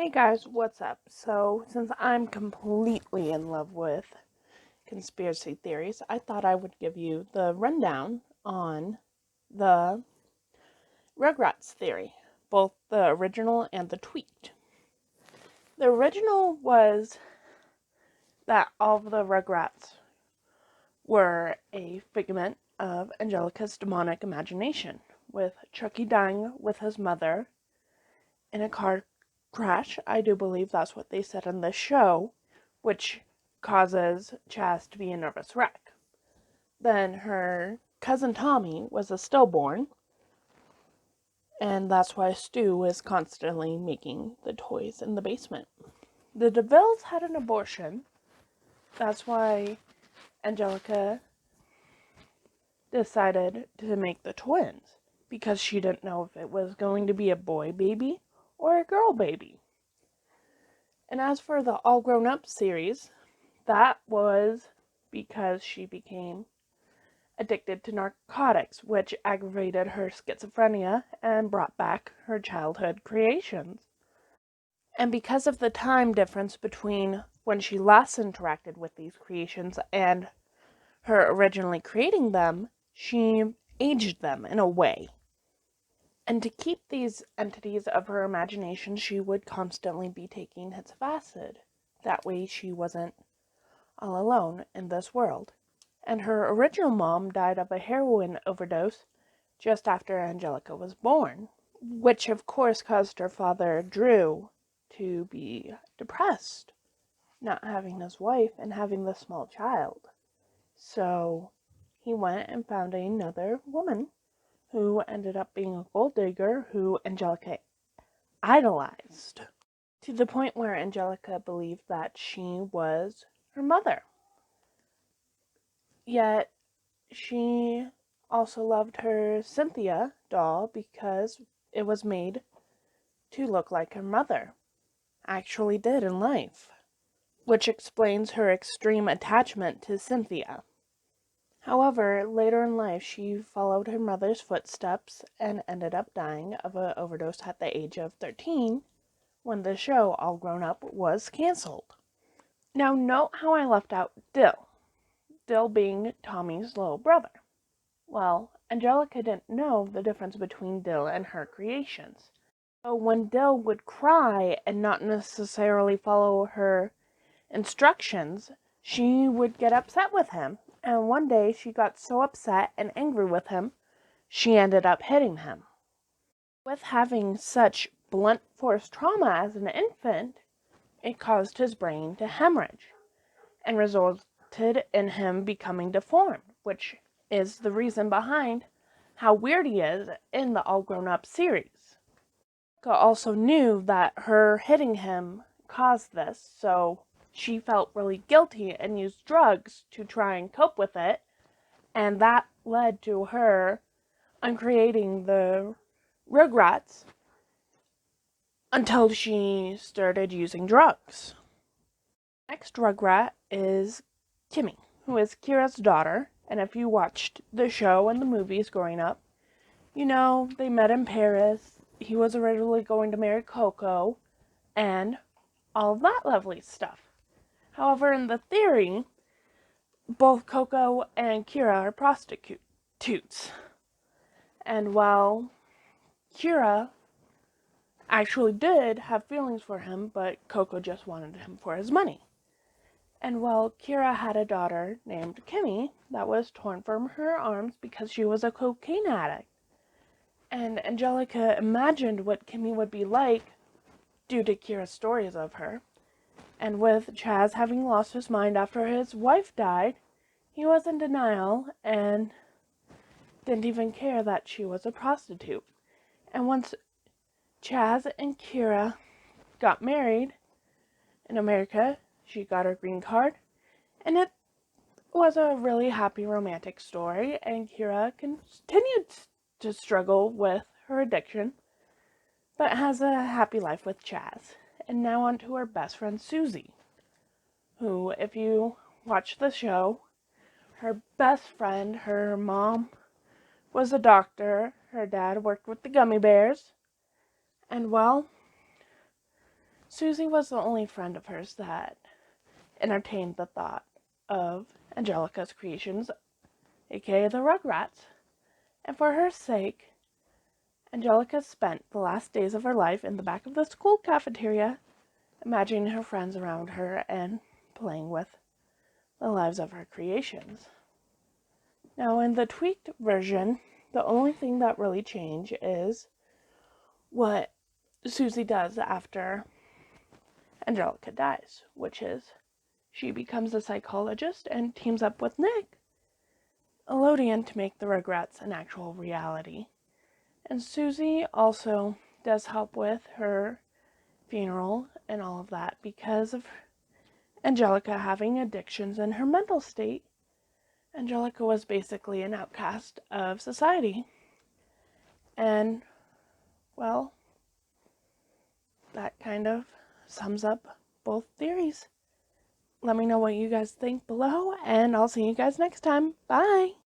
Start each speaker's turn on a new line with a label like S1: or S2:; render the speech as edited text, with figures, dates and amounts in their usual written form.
S1: Hey guys, what's up? So, since I'm completely in love with conspiracy theories, I thought I would give you the rundown on the Rugrats theory, both the original and the tweaked. The original was that all of the Rugrats were a figment of Angelica's demonic imagination, with Chucky dying with his mother in a car crash. I do believe that's what they said in the show, which causes Chaz to be a nervous wreck. Then her cousin Tommy was a stillborn, and that's why Stu is constantly making the toys in the basement. The DeVilles had an abortion. That's why Angelica decided to make the twins, because she didn't know if it was going to be a boy baby or a girl baby. And as for the All Grown Up series, that was because she became addicted to narcotics, which aggravated her schizophrenia and brought back her childhood creations. And because of the time difference between when she last interacted with these creations and her originally creating them, she aged them in a way. And to keep these entities of her imagination, she would constantly be taking hits of acid. That way she wasn't all alone in this world. And her original mom died of a heroin overdose just after Angelica was born, which of course caused her father, Drew, to be depressed, not having his wife and having the small child. So he went and found another woman who ended up being a gold digger who Angelica idolized, to the point where Angelica believed that she was her mother. Yet she also loved her Cynthia doll because it was made to look like her mother actually did in life, which explains her extreme attachment to Cynthia. However, later in life, she followed her mother's footsteps and ended up dying of an overdose at the age of 13 when the show All Grown Up was canceled. Now, note how I left out Dill, Dill being Tommy's little brother. Well, Angelica didn't know the difference between Dill and her creations. So when Dill would cry and not necessarily follow her instructions, she would get upset with him. And one day she got so upset and angry with him, she ended up hitting him. With having such blunt force trauma as an infant, it caused his brain to hemorrhage and resulted in him becoming deformed, which is the reason behind how weird he is in the All Grown Up series. Rebecca also knew that her hitting him caused this, so she felt really guilty and used drugs to try and cope with it, and that led to her uncreating the Rugrats until she started using drugs. Next Rugrat is Kimmy, who is Kira's daughter, and if you watched the show and the movies growing up, you know they met in Paris. He was originally going to marry Coco, and all of that lovely stuff. However, in the theory, both Coco and Kira are prostitutes. And while Kira actually did have feelings for him, but Coco just wanted him for his money. And while Kira had a daughter named Kimmy that was torn from her arms because she was a cocaine addict. And Angelica imagined what Kimmy would be like due to Kira's stories of her. And with Chaz having lost his mind after his wife died, he was in denial and didn't even care that she was a prostitute. And once Chaz and Kira got married in America, she got her green card, and it was a really happy romantic story, and Kira continued to struggle with her addiction, but has a happy life with Chaz. And now on to her best friend Susie, who, if you watch the show, her best friend, her mom was a doctor, her dad worked with the gummy bears, and well, Susie was the only friend of hers that entertained the thought of Angelica's creations, aka the Rugrats, and for her sake, Angelica spent the last days of her life in the back of the school cafeteria, imagining her friends around her and playing with the lives of her creations. Now, in the tweaked version, the only thing that really changed is what Susie does after Angelica dies, which is she becomes a psychologist and teams up with Nickelodeon to make the Rugrats an actual reality. And Susie also does help with her funeral and all of that because of Angelica having addictions in her mental state. Angelica was basically an outcast of society. And, well, that kind of sums up both theories. Let me know what you guys think below, and I'll see you guys next time. Bye!